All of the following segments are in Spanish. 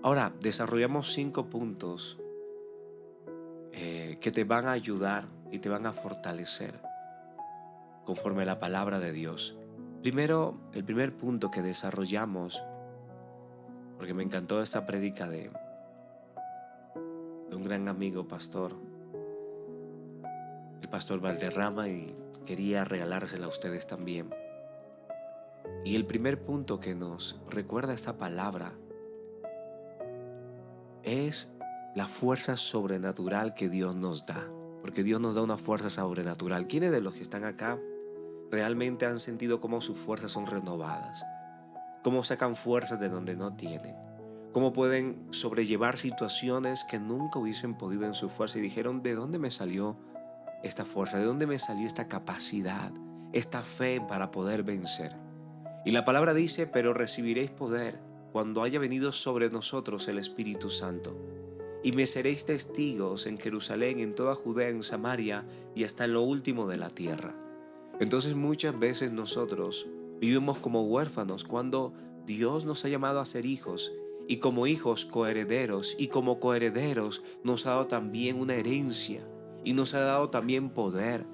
Ahora, desarrollamos 5 puntos que te van a ayudar y te van a fortalecer conforme a la palabra de Dios. Primero, el primer punto que desarrollamos, porque me encantó esta prédica de un gran amigo pastor, el pastor Valderrama, y quería regalársela a ustedes también. Y el primer punto que nos recuerda esta palabra es la fuerza sobrenatural que Dios nos da, porque Dios nos da una fuerza sobrenatural. ¿Quiénes de los que están acá realmente han sentido cómo sus fuerzas son renovadas? ¿Cómo sacan fuerzas de donde no tienen? ¿Cómo pueden sobrellevar situaciones que nunca hubiesen podido en su fuerza y dijeron, ¿de dónde me salió esta fuerza? ¿De dónde me salió esta capacidad, esta fe para poder vencer? Y la palabra dice, pero recibiréis poder cuando haya venido sobre nosotros el Espíritu Santo. Y me seréis testigos en Jerusalén, en toda Judea, en Samaria y hasta en lo último de la tierra. Entonces muchas veces nosotros vivimos como huérfanos cuando Dios nos ha llamado a ser hijos, y como hijos coherederos, y como coherederos nos ha dado también una herencia y nos ha dado también poder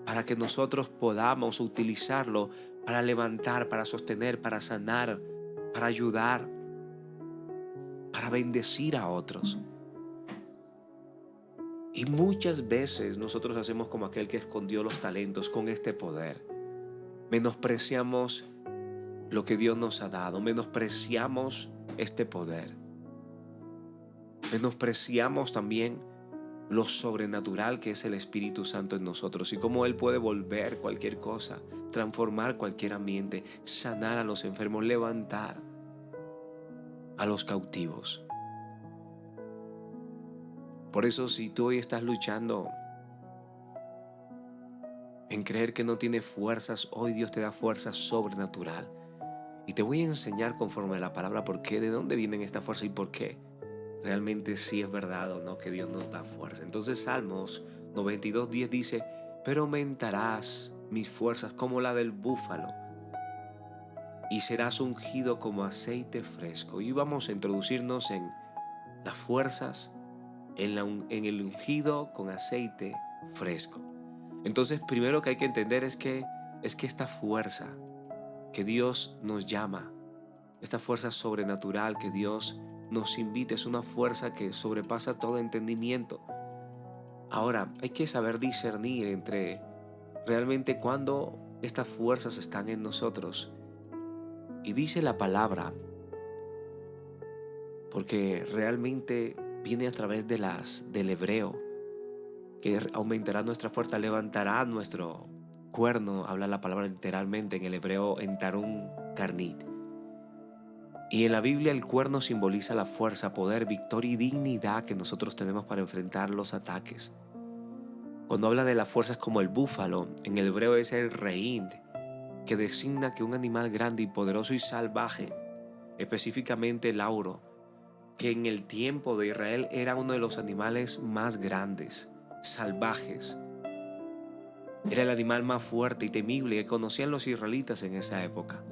para que nosotros podamos utilizarlo para levantar, para sostener, para sanar, para ayudar, para bendecir a otros. Y muchas veces nosotros hacemos como aquel que escondió los talentos con este poder. Menospreciamos lo que Dios nos ha dado, menospreciamos este poder, menospreciamos también lo sobrenatural que es el Espíritu Santo en nosotros y cómo Él puede volver cualquier cosa, transformar cualquier ambiente, sanar a los enfermos, levantar a los cautivos. Por eso, si tú hoy estás luchando en creer que no tienes fuerzas, hoy Dios te da fuerza sobrenatural. Y te voy a enseñar conforme a la palabra por qué, de dónde vienen esta fuerza y por qué realmente sí es verdad o no que Dios nos da fuerza. Entonces Salmos 92:10 dice, pero aumentarás mis fuerzas como la del búfalo y serás ungido como aceite fresco. Y vamos a introducirnos en las fuerzas, en el ungido con aceite fresco. Entonces primero que hay que entender es que esta fuerza que Dios nos llama, esta fuerza sobrenatural que Dios nos invita, es una fuerza que sobrepasa todo entendimiento. Ahora, hay que saber discernir entre realmente cuando estas fuerzas están en nosotros. Y dice la palabra, porque realmente viene a través del hebreo, que aumentará nuestra fuerza, levantará nuestro cuerno, habla la palabra literalmente en el hebreo en Tarun Karnit. Y en la Biblia el cuerno simboliza la fuerza, poder, victoria y dignidad que nosotros tenemos para enfrentar los ataques. Cuando habla de las fuerzas como el búfalo, en el hebreo es el reínd, que designa que un animal grande y poderoso y salvaje, específicamente el auro, que en el tiempo de Israel era uno de los animales más grandes, salvajes. Era el animal más fuerte y temible que conocían los israelitas en esa época.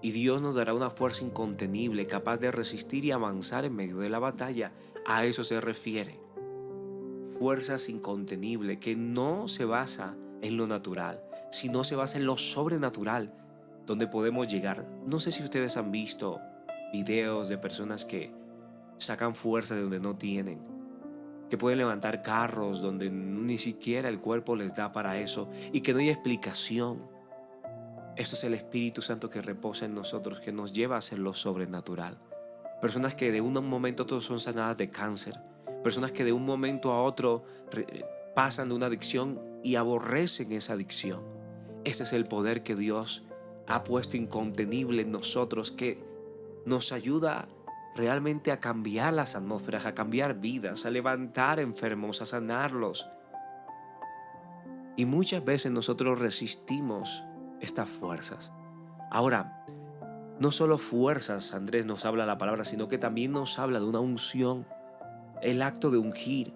Y Dios nos dará una fuerza incontenible, capaz de resistir y avanzar en medio de la batalla. A eso se refiere. Fuerzas incontenibles que no se basa en lo natural, sino se basa en lo sobrenatural, donde podemos llegar. No sé si ustedes han visto videos de personas que sacan fuerza de donde no tienen, que pueden levantar carros donde ni siquiera el cuerpo les da para eso y que no hay explicación. Esto es el Espíritu Santo que reposa en nosotros, que nos lleva a hacer lo sobrenatural. Personas que de un momento a otro son sanadas de cáncer. Personas que de un momento a otro pasan de una adicción y aborrecen esa adicción. Ese es el poder que Dios ha puesto incontenible en nosotros, que nos ayuda realmente a cambiar las atmósferas, a cambiar vidas, a levantar enfermos, a sanarlos. Y muchas veces nosotros resistimos estas fuerzas. Ahora, no solo fuerzas, Andrés, nos habla la palabra, sino que también nos habla de una unción, el acto de ungir.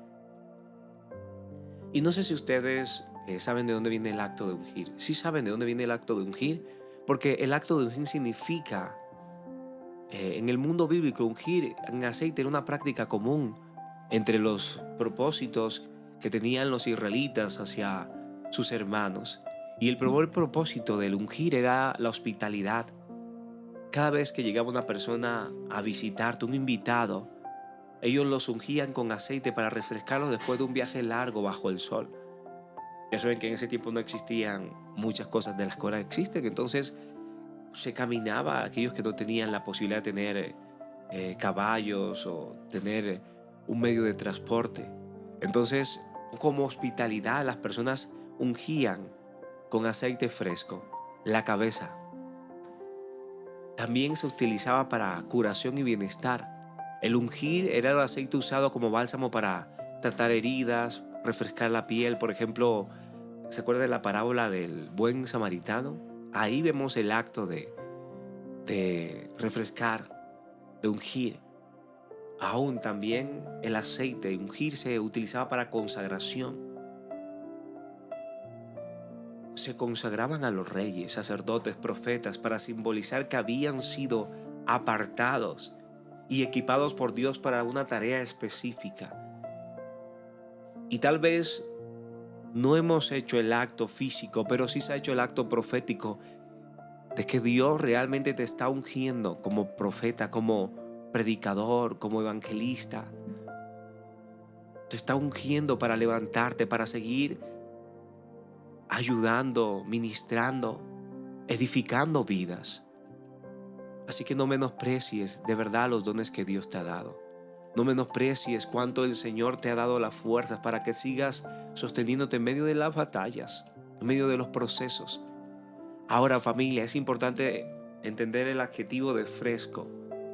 Y no sé si ustedes saben de dónde viene el acto de ungir. Sí saben de dónde viene el acto de ungir, porque el acto de ungir significa en el mundo bíblico ungir en aceite era una práctica común entre los propósitos que tenían los israelitas hacia sus hermanos. Y el primer propósito del ungir era la hospitalidad. Cada vez que llegaba una persona a visitarte, un invitado, ellos los ungían con aceite para refrescarlos después de un viaje largo bajo el sol. Ya saben que en ese tiempo no existían muchas cosas de las que ahora existen, entonces se caminaba a aquellos que no tenían la posibilidad de tener caballos o tener un medio de transporte. Entonces, como hospitalidad, las personas ungían con aceite fresco la cabeza. También se utilizaba para curación y bienestar. El ungir era el aceite usado como bálsamo para tratar heridas, refrescar la piel. Por ejemplo, ¿se acuerda de la parábola del buen samaritano? Ahí vemos el acto de refrescar, de ungir. Aún también el aceite de ungir se utilizaba para consagración. Se consagraban a los reyes, sacerdotes, profetas para simbolizar que habían sido apartados y equipados por Dios para una tarea específica. Y tal vez no hemos hecho el acto físico, pero sí se ha hecho el acto profético de que Dios realmente te está ungiendo como profeta, como predicador, como evangelista. Te está ungiendo para levantarte, para seguir ayudando, ministrando, edificando vidas. Así que no menosprecies de verdad los dones que Dios te ha dado. No menosprecies cuánto el Señor te ha dado las fuerzas para que sigas sosteniéndote en medio de las batallas, en medio de los procesos. Ahora, familia, es importante entender el adjetivo de fresco,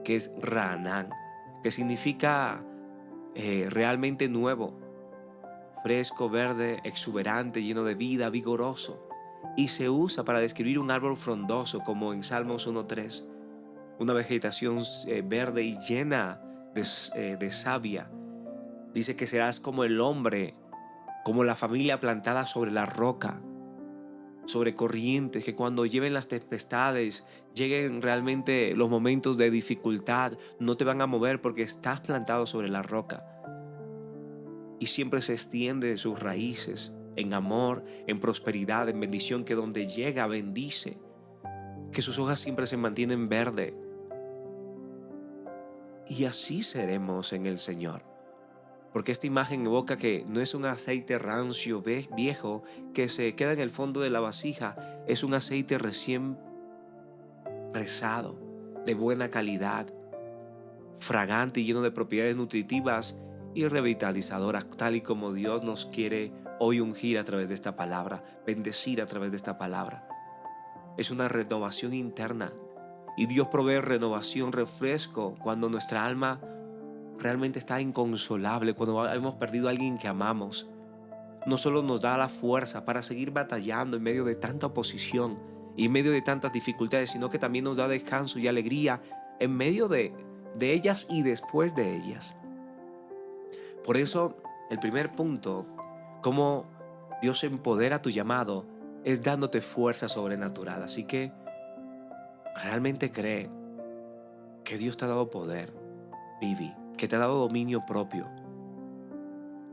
que es Ra'anán, que significa realmente nuevo, fresco, verde, exuberante, lleno de vida, vigoroso. Y se usa para describir un árbol frondoso, como en Salmos 1:3, una vegetación verde y llena de savia. Dice que serás como el hombre, como la familia plantada sobre la roca, sobre corrientes, que cuando lleven las tempestades, lleguen realmente los momentos de dificultad, no te van a mover porque estás plantado sobre la roca. Y siempre se extiende de sus raíces en amor, en prosperidad, en bendición, que donde llega bendice, que sus hojas siempre se mantienen verde. Y así seremos en el Señor. Porque esta imagen evoca que no es un aceite rancio, viejo, que se queda en el fondo de la vasija. Es un aceite recién presado, de buena calidad, fragante y lleno de propiedades nutritivas y revitalizadoras, tal y como Dios nos quiere hoy ungir a través de esta palabra, bendecir a través de esta palabra. Es una renovación interna. Y Dios provee renovación, refresco, cuando nuestra alma realmente está inconsolable, cuando hemos perdido a alguien que amamos. No solo nos da la fuerza para seguir batallando en medio de tanta oposición y en medio de tantas dificultades, sino que también nos da descanso y alegría en medio de ellas y después de ellas. Por eso, el primer punto, cómo Dios empodera tu llamado, es dándote fuerza sobrenatural. Así que realmente cree que Dios te ha dado poder, Vivi, que te ha dado dominio propio.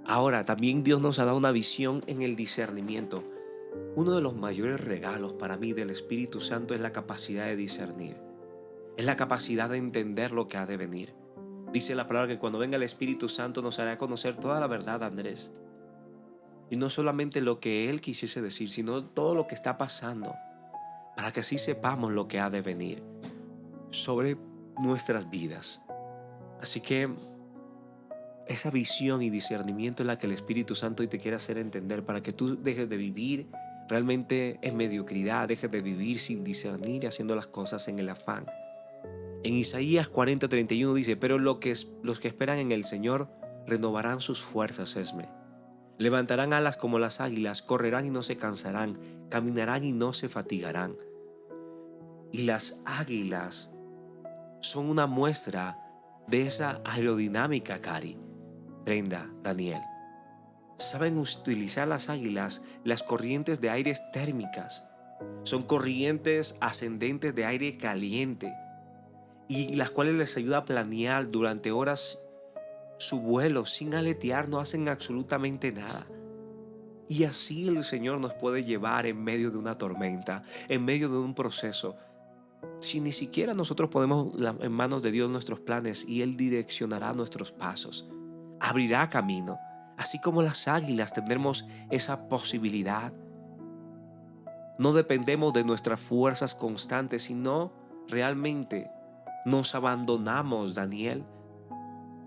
Ahora, también Dios nos ha dado una visión en el discernimiento. Uno de los mayores regalos para mí del Espíritu Santo es la capacidad de discernir. Es la capacidad de entender lo que ha de venir. Dice la palabra que cuando venga el Espíritu Santo nos hará conocer toda la verdad, Andrés. Y no solamente lo que Él quisiese decir, sino todo lo que está pasando, para que así sepamos lo que ha de venir sobre nuestras vidas. Así que esa visión y discernimiento es la que el Espíritu Santo hoy te quiere hacer entender, para que tú dejes de vivir realmente en mediocridad, dejes de vivir sin discernir y haciendo las cosas en el afán. En Isaías 40:31 dice: pero los que esperan en el Señor renovarán sus fuerzas, Esme. Levantarán alas como las águilas, correrán y no se cansarán, caminarán y no se fatigarán. Y las águilas son una muestra de esa aerodinámica, Cari, Brenda, Daniel. Saben utilizar las águilas las corrientes de aires térmicas. Son corrientes ascendentes de aire caliente. y las cuales les ayuda a planear durante horas su vuelo sin aletear, no hacen absolutamente nada. Y así el Señor nos puede llevar en medio de una tormenta, en medio de un proceso. Si ni siquiera nosotros ponemos en manos de Dios nuestros planes, y Él direccionará nuestros pasos, abrirá camino. Así como las águilas tendremos esa posibilidad. No dependemos de nuestras fuerzas constantes, sino realmente nos abandonamos, Daniel,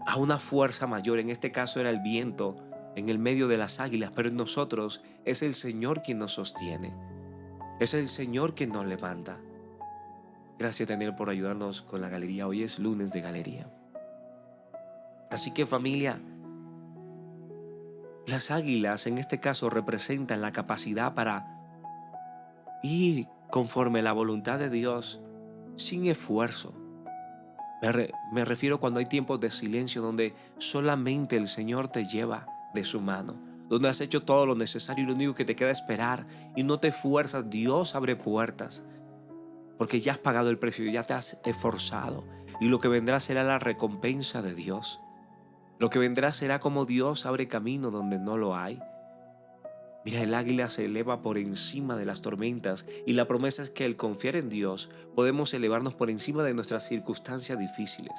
a una fuerza mayor. En este caso era el viento en el medio de las águilas, pero en nosotros es el Señor quien nos sostiene. Es el Señor quien nos levanta. Gracias, Daniel, por ayudarnos con la galería. Hoy es lunes de galería. Así que, familia, las águilas en este caso representan la capacidad para ir conforme a la voluntad de Dios sin esfuerzo. Me refiero cuando hay tiempos de silencio donde solamente el Señor te lleva de su mano, donde has hecho todo lo necesario y lo único que te queda es esperar y no te esfuerzas. Dios abre puertas porque ya has pagado el precio, ya te has esforzado, y lo que vendrá será la recompensa de Dios. Lo que vendrá será como Dios abre camino donde no lo hay. Mira, el águila se eleva por encima de las tormentas, y la promesa es que al confiar en Dios podemos elevarnos por encima de nuestras circunstancias difíciles.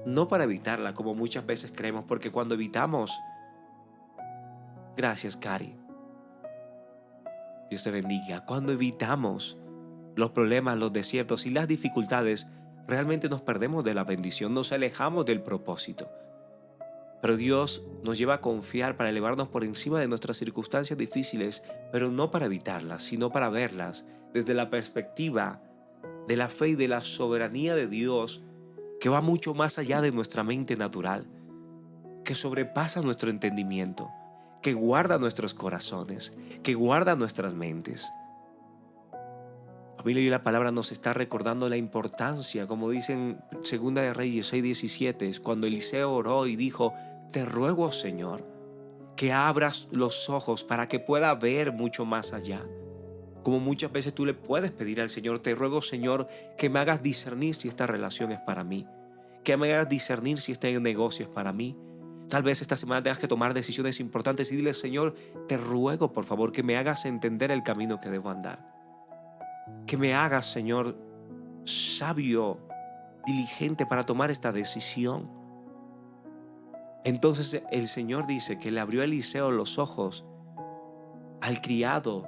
No para evitarla como muchas veces creemos, porque cuando evitamos... Gracias, Cari. Dios te bendiga. Cuando evitamos los problemas, los desiertos y las dificultades, realmente nos perdemos de la bendición, nos alejamos del propósito. Pero Dios nos lleva a confiar para elevarnos por encima de nuestras circunstancias difíciles, pero no para evitarlas, sino para verlas desde la perspectiva de la fe y de la soberanía de Dios, que va mucho más allá de nuestra mente natural, que sobrepasa nuestro entendimiento, que guarda nuestros corazones, que guarda nuestras mentes. Familia, y la palabra nos está recordando la importancia, como dicen Segunda de Reyes 6:17, es cuando Eliseo oró y dijo: te ruego, Señor, que abras los ojos para que pueda ver mucho más allá. Como muchas veces tú le puedes pedir al Señor: te ruego, Señor, que me hagas discernir si esta relación es para mí, que me hagas discernir si este negocio es para mí. Tal vez esta semana tengas que tomar decisiones importantes y dile: Señor, te ruego por favor que me hagas entender el camino que debo andar. Que me hagas, Señor, sabio, diligente para tomar esta decisión. Entonces el Señor dice que le abrió a Eliseo los ojos al criado,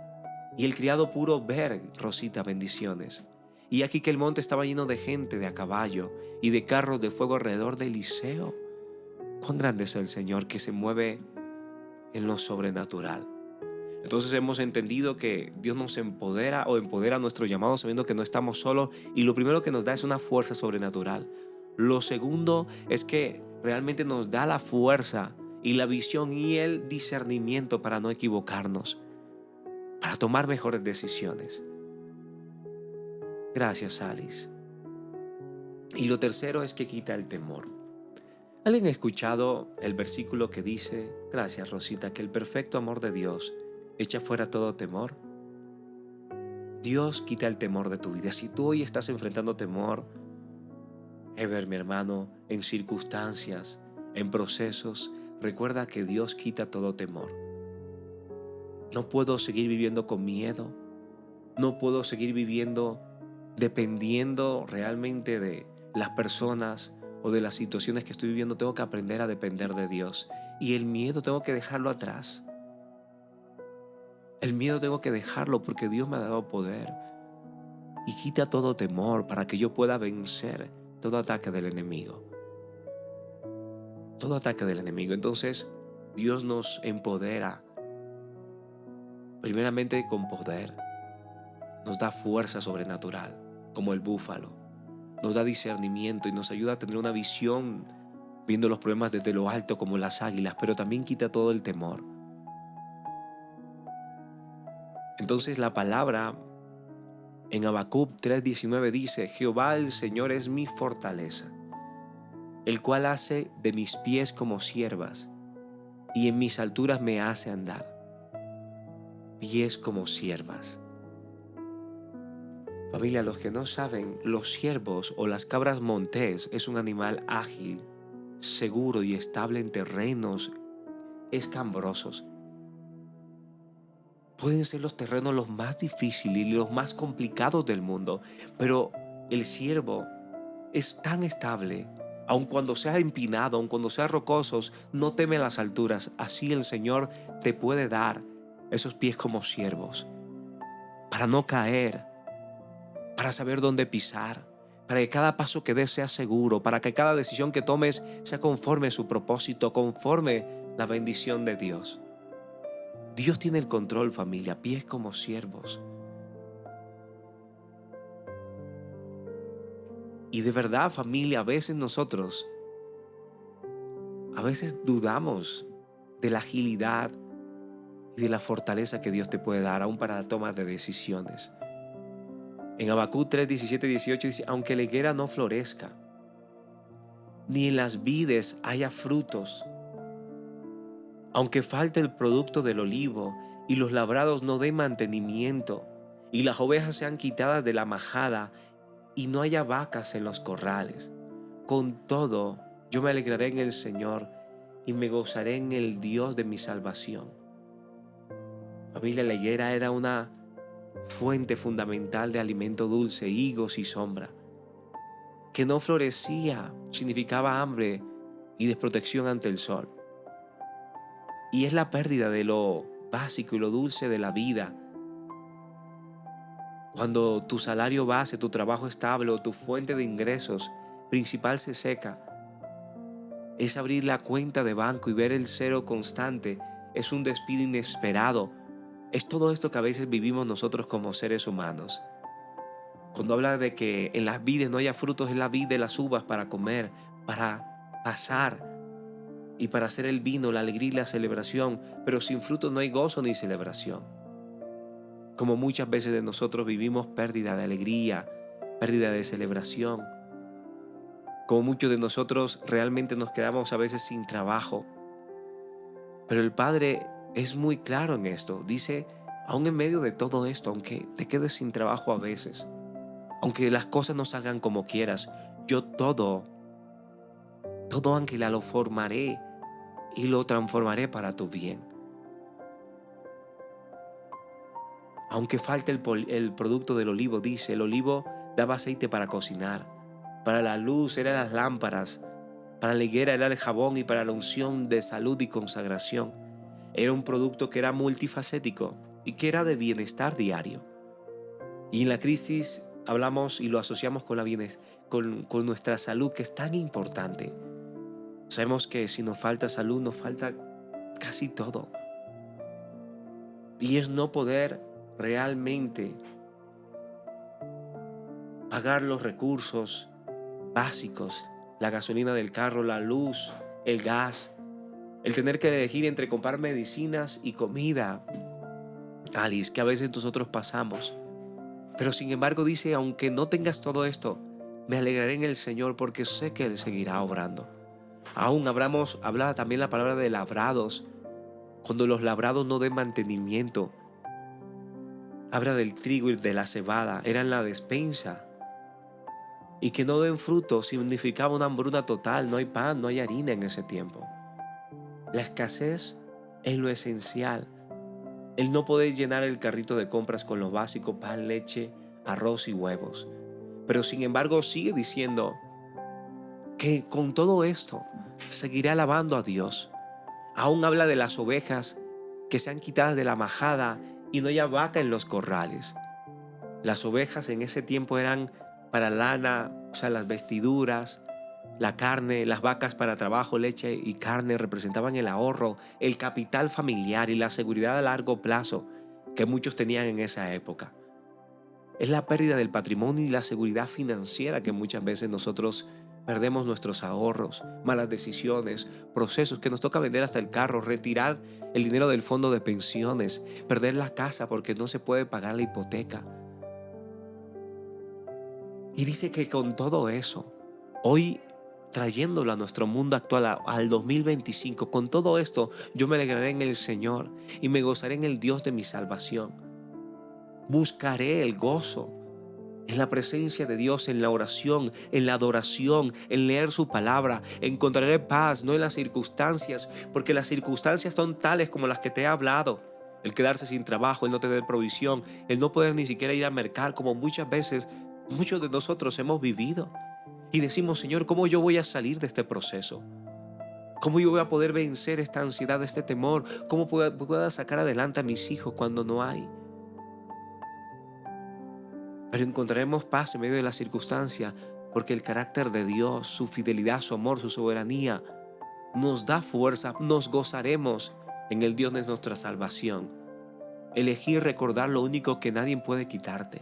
y el criado pudo ver, Rosita, bendiciones. Y aquí que el monte estaba lleno de gente de a caballo y de carros de fuego alrededor de Eliseo. Cuán grande es el Señor, que se mueve en lo sobrenatural. Entonces hemos entendido que Dios nos empodera o empodera nuestro llamado sabiendo que no estamos solos, y lo primero que nos da es una fuerza sobrenatural. Lo segundo es que realmente nos da la fuerza y la visión y el discernimiento para no equivocarnos, para tomar mejores decisiones. Gracias, Alice. Y lo tercero es que quita el temor. ¿Alguien ha escuchado el versículo que dice, gracias Rosita, que el perfecto amor de Dios echa fuera todo temor? Dios quita el temor de tu vida. Si tú hoy estás enfrentando temor, Ever, mi hermano, en circunstancias, en procesos, recuerda que Dios quita todo temor. No puedo seguir viviendo con miedo. No puedo seguir viviendo dependiendo realmente de las personas o de las situaciones que estoy viviendo. Tengo que aprender a depender de Dios. Y el miedo tengo que dejarlo atrás. El miedo tengo que dejarlo porque Dios me ha dado poder. Y quita todo temor para que yo pueda vencer todo ataque del enemigo. Todo ataque del enemigo. Entonces, Dios nos empodera. Primeramente con poder. Nos da fuerza sobrenatural, como el búfalo. Nos da discernimiento y nos ayuda a tener una visión viendo los problemas desde lo alto como las águilas, pero también quita todo el temor. Entonces la palabra en Habacuc 3:19 dice: Jehová el Señor es mi fortaleza, el cual hace de mis pies como ciervas, y en mis alturas me hace andar. Pies como ciervas. Familia, los que no saben, los ciervos o las cabras montés es un animal ágil, seguro y estable en terrenos escambrosos. Pueden ser los terrenos los más difíciles y los más complicados del mundo, pero el ciervo es tan estable, aun cuando sea empinado, aun cuando sea rocosos, no teme las alturas. Así el Señor te puede dar esos pies como ciervos, para no caer, para saber dónde pisar, para que cada paso que des sea seguro, para que cada decisión que tomes sea conforme a su propósito, conforme la bendición de Dios. Dios tiene el control, familia, pies como siervos. Y de verdad, familia, a veces dudamos de la agilidad y de la fortaleza que Dios te puede dar, aún para la toma de decisiones. En Habacuc 3, 17 y 18 dice: aunque la higuera no florezca, ni en las vides haya frutos, aunque falte el producto del olivo y los labrados no den mantenimiento, y las ovejas sean quitadas de la majada y no haya vacas en los corrales, con todo yo me alegraré en el Señor y me gozaré en el Dios de mi salvación. Familia, la higuera era una fuente fundamental de alimento dulce, higos y sombra. Que no florecía significaba hambre y desprotección ante el sol. Y es la pérdida de lo básico y lo dulce de la vida. Cuando tu salario base, tu trabajo estable o tu fuente de ingresos principal se seca, es abrir la cuenta de banco y ver el cero constante. Es un despido inesperado. Es todo esto que a veces vivimos nosotros como seres humanos. Cuando habla de que en las vides no haya frutos, es la vid de las uvas para comer, para pasar y para hacer el vino, la alegría y la celebración. Pero sin frutos no hay gozo ni celebración. Como muchas veces de nosotros vivimos pérdida de alegría, pérdida de celebración. Como muchos de nosotros realmente nos quedamos a veces sin trabajo. Pero el Padre es muy claro en esto. Dice, aún en medio de todo esto, aunque te quedes sin trabajo a veces, aunque las cosas no salgan como quieras, yo todo ángel lo formaré y lo transformaré para tu bien. Aunque falte el producto del olivo, dice, el olivo daba aceite para cocinar, para la luz eran las lámparas, para la higuera era el jabón y para la unción de salud y consagración. Era un producto que era multifacético y que era de bienestar diario. Y en la crisis hablamos y lo asociamos con con nuestra salud, que es tan importante. Sabemos que si nos falta salud, nos falta casi todo. Y es no poder realmente pagar los recursos básicos, la gasolina del carro, la luz, el gas, el tener que elegir entre comprar medicinas y comida, Alice, que a veces nosotros pasamos. Pero sin embargo dice, aunque no tengas todo esto, me alegraré en el Señor porque sé que Él seguirá obrando. Aún hablaba también la palabra de labrados, cuando los labrados no den mantenimiento. Habla del trigo y de la cebada, eran la despensa. Y que no den fruto significaba una hambruna total, no hay pan, no hay harina en ese tiempo. La escasez es lo esencial. El no poder llenar el carrito de compras con lo básico, pan, leche, arroz y huevos. Pero sin embargo sigue diciendo que con todo esto seguiré alabando a Dios. Aún habla de las ovejas que sean quitadas de la majada y no haya vaca en los corrales. Las ovejas en ese tiempo eran para lana, o sea, las vestiduras, la carne. Las vacas para trabajo, leche y carne representaban el ahorro, el capital familiar y la seguridad a largo plazo que muchos tenían en esa época. Es la pérdida del patrimonio y la seguridad financiera que muchas veces nosotros perdemos, nuestros ahorros, malas decisiones, procesos que nos toca vender hasta el carro, retirar el dinero del fondo de pensiones, perder la casa porque no se puede pagar la hipoteca. Y dice que con todo eso, hoy trayéndolo a nuestro mundo actual, al 2025, con todo esto yo me alegraré en el Señor y me gozaré en el Dios de mi salvación. Buscaré el gozo En la presencia de Dios, en la oración, en la adoración, en leer su palabra, encontraré paz, no en las circunstancias, porque las circunstancias son tales como las que te he hablado. El quedarse sin trabajo, el no tener provisión, el no poder ni siquiera ir a mercar, como muchas veces muchos de nosotros hemos vivido. Y decimos, Señor, ¿cómo yo voy a salir de este proceso? ¿Cómo yo voy a poder vencer esta ansiedad, este temor? ¿Cómo puedo sacar adelante a mis hijos cuando no hay? Pero encontraremos paz en medio de la circunstancia, porque el carácter de Dios, su fidelidad, su amor, su soberanía, nos da fuerza, nos gozaremos en el Dios de nuestra salvación. Elegir recordar lo único que nadie puede quitarte,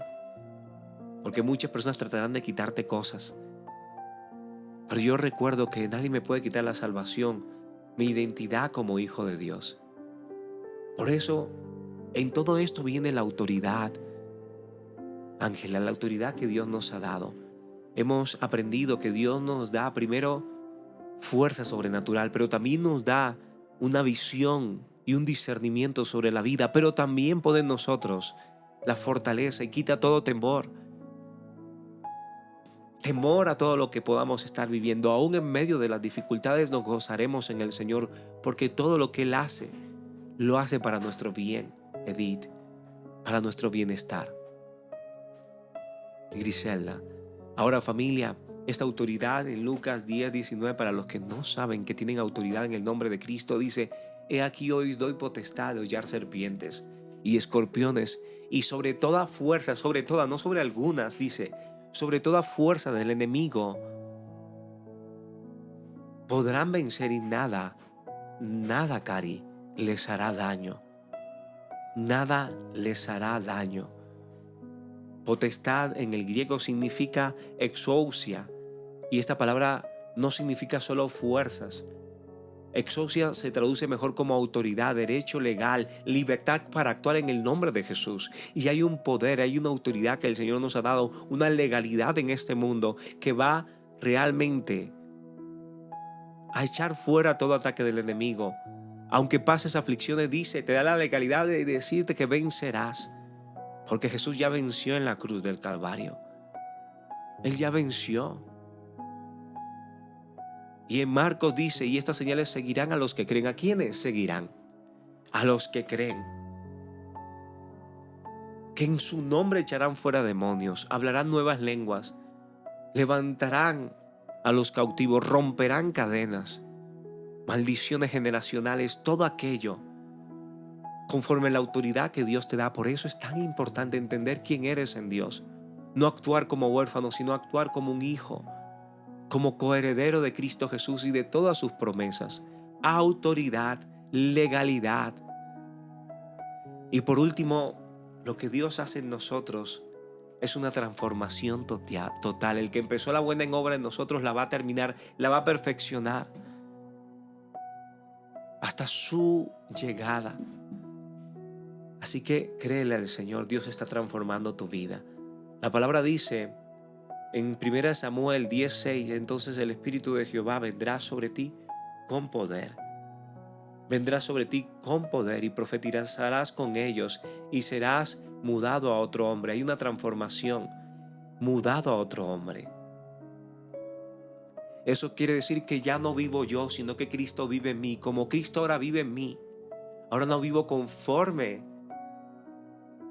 porque muchas personas tratarán de quitarte cosas, pero yo recuerdo que nadie me puede quitar la salvación, mi identidad como hijo de Dios. Por eso, en todo esto viene la autoridad, Ángela, la autoridad que Dios nos ha dado. Hemos aprendido que Dios nos da primero fuerza sobrenatural, pero también nos da una visión y un discernimiento sobre la vida, pero también pone en nosotros la fortaleza y quita todo temor. Temor a todo lo que podamos estar viviendo. Aún en medio de las dificultades nos gozaremos en el Señor, porque todo lo que Él hace, lo hace para nuestro bien, Edith, para nuestro bienestar. Griselda. Ahora, familia, esta autoridad en Lucas 10:19, para los que no saben que tienen autoridad en el nombre de Cristo, dice: he aquí hoy os doy potestad de hollar serpientes y escorpiones, y sobre toda fuerza, sobre toda, no sobre algunas, dice, sobre toda fuerza del enemigo podrán vencer, y nada, nada, Cari, les hará daño. Nada les hará daño. Potestad en el griego significa exousia, y esta palabra no significa solo fuerzas. Exousia se traduce mejor como autoridad, derecho legal, libertad para actuar en el nombre de Jesús. Y hay un poder, hay una autoridad que el Señor nos ha dado, una legalidad en este mundo que va realmente a echar fuera todo ataque del enemigo. Aunque pases aflicciones, dice, te da la legalidad de decirte que vencerás. Porque Jesús ya venció en la cruz del Calvario. Él ya venció. Y en Marcos dice, y estas señales seguirán a los que creen. ¿A quiénes seguirán? A los que creen. Que en su nombre echarán fuera demonios, hablarán nuevas lenguas, levantarán a los cautivos, romperán cadenas, maldiciones generacionales, todo aquello conforme la autoridad que Dios te da. Por eso es tan importante entender quién eres en Dios. No actuar como huérfano, sino actuar como un hijo, como coheredero de Cristo Jesús y de todas sus promesas. Autoridad, legalidad. Y por último, lo que Dios hace en nosotros es una transformación total. El que empezó la buena obra en nosotros la va a terminar, la va a perfeccionar hasta su llegada. Así que créele al Señor, Dios está transformando tu vida. La palabra dice en 1 Samuel 10:6, entonces el Espíritu de Jehová vendrá sobre ti con poder. Vendrá sobre ti con poder y profetizarás con ellos y serás mudado a otro hombre. Hay una transformación, mudado a otro hombre. Eso quiere decir que ya no vivo yo, sino que Cristo vive en mí. Como Cristo ahora vive en mí, ahora no vivo conforme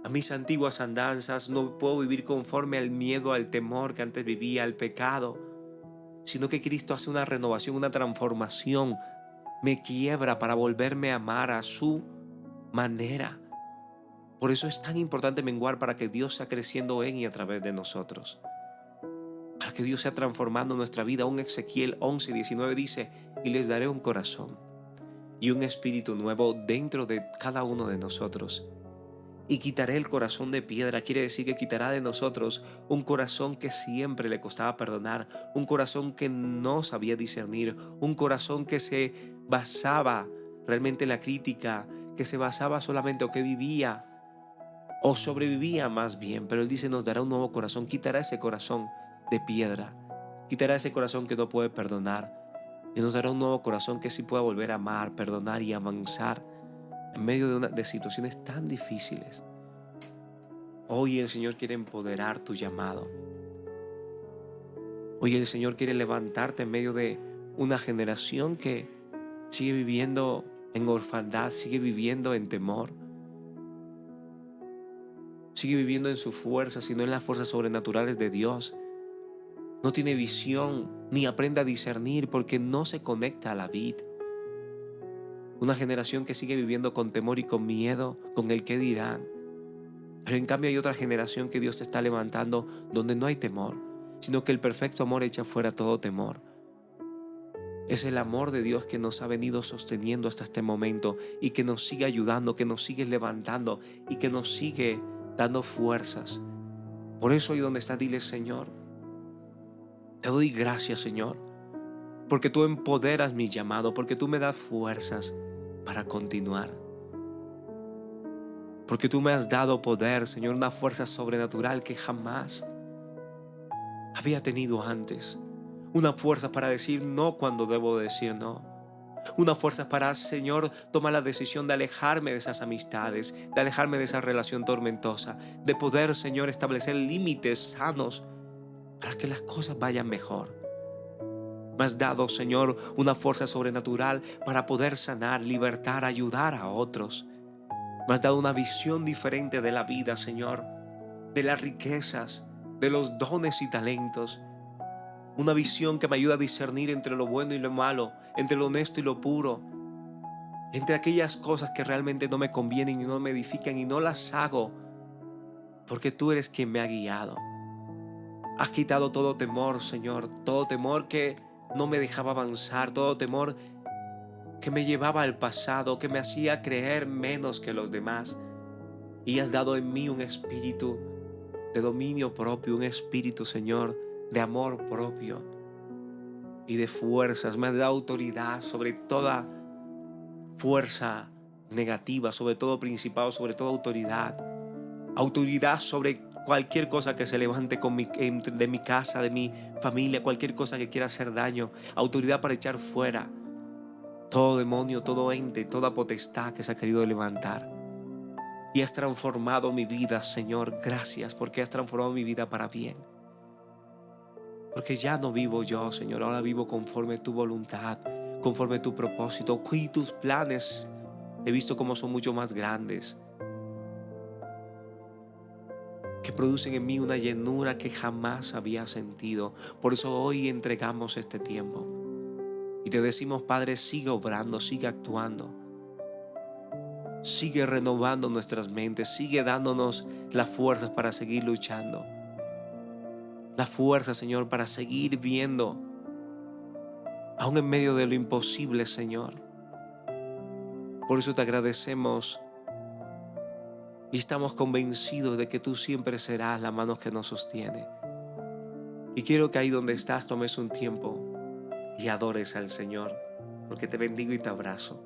a mis antiguas andanzas, no puedo vivir conforme al miedo, al temor que antes vivía, al pecado, sino que Cristo hace una renovación, una transformación, me quiebra para volverme a amar a su manera. Por eso es tan importante menguar, para que Dios sea creciendo en y a través de nosotros, para que Dios sea transformando nuestra vida. Un Ezequiel 11:19 dice: y les daré un corazón y un espíritu nuevo dentro de cada uno de nosotros. Y quitaré el corazón de piedra. Quiere decir que quitará de nosotros un corazón que siempre le costaba perdonar, un corazón que no sabía discernir, un corazón que se basaba realmente en la crítica, que se basaba solamente o que vivía o sobrevivía más bien. Pero Él dice: nos dará un nuevo corazón, quitará ese corazón de piedra, quitará ese corazón que no puede perdonar, y nos dará un nuevo corazón que sí pueda volver a amar, perdonar y avanzar en medio de situaciones tan difíciles. Hoy el Señor quiere empoderar tu llamado. Hoy el Señor quiere levantarte en medio de una generación que sigue viviendo en orfandad, sigue viviendo en temor, sigue viviendo en su fuerza, sino en las fuerzas sobrenaturales de Dios. No tiene visión ni aprende a discernir porque no se conecta a la vid. Una generación que sigue viviendo con temor y con miedo, con el qué dirán. Pero en cambio hay otra generación que Dios está levantando donde no hay temor, sino que el perfecto amor echa fuera todo temor. Es el amor de Dios que nos ha venido sosteniendo hasta este momento y que nos sigue ayudando, que nos sigue levantando y que nos sigue dando fuerzas. Por eso ahí donde estás, dile: Señor, te doy gracias, Señor, porque tú empoderas mi llamado, porque tú me das fuerzas para continuar. Porque tú me has dado poder, Señor, una fuerza sobrenatural que jamás había tenido antes. Una fuerza para decir no cuando debo decir no. Una fuerza para, Señor, tomar la decisión de alejarme de esas amistades, de alejarme de esa relación tormentosa, de poder, Señor, establecer límites sanos para que las cosas vayan mejor. Me has dado, Señor, una fuerza sobrenatural para poder sanar, libertar, ayudar a otros. Me has dado una visión diferente de la vida, Señor, de las riquezas, de los dones y talentos. Una visión que me ayuda a discernir entre lo bueno y lo malo, entre lo honesto y lo puro, entre aquellas cosas que realmente no me convienen y no me edifican y no las hago porque tú eres quien me ha guiado. Has quitado todo temor, Señor, todo temor que no me dejaba avanzar, todo temor que me llevaba al pasado, que me hacía creer menos que los demás. Y has dado en mí un espíritu de dominio propio, un espíritu, Señor, de amor propio y de fuerzas. Me has dado autoridad sobre toda fuerza negativa, sobre todo principado, sobre toda autoridad. Autoridad sobre cualquier cosa que se levante de mi casa, de mi familia, cualquier cosa que quiera hacer daño. Autoridad para echar fuera todo demonio, todo ente, toda potestad que se ha querido levantar. Y has transformado mi vida, Señor. Gracias porque has transformado mi vida para bien. Porque ya no vivo yo, Señor, ahora vivo conforme a tu voluntad, conforme a tu propósito. Y tus planes he visto cómo son mucho más grandes, que producen en mí una llenura que jamás había sentido. Por eso hoy entregamos este tiempo y te decimos: Padre, sigue obrando, sigue actuando, sigue renovando nuestras mentes, sigue dándonos las fuerzas para seguir luchando. La fuerza, Señor, para seguir viendo, aún en medio de lo imposible, Señor. Por eso te agradecemos y estamos convencidos de que tú siempre serás la mano que nos sostiene. Y quiero que ahí donde estás tomes un tiempo y adores al Señor, porque te bendigo y te abrazo.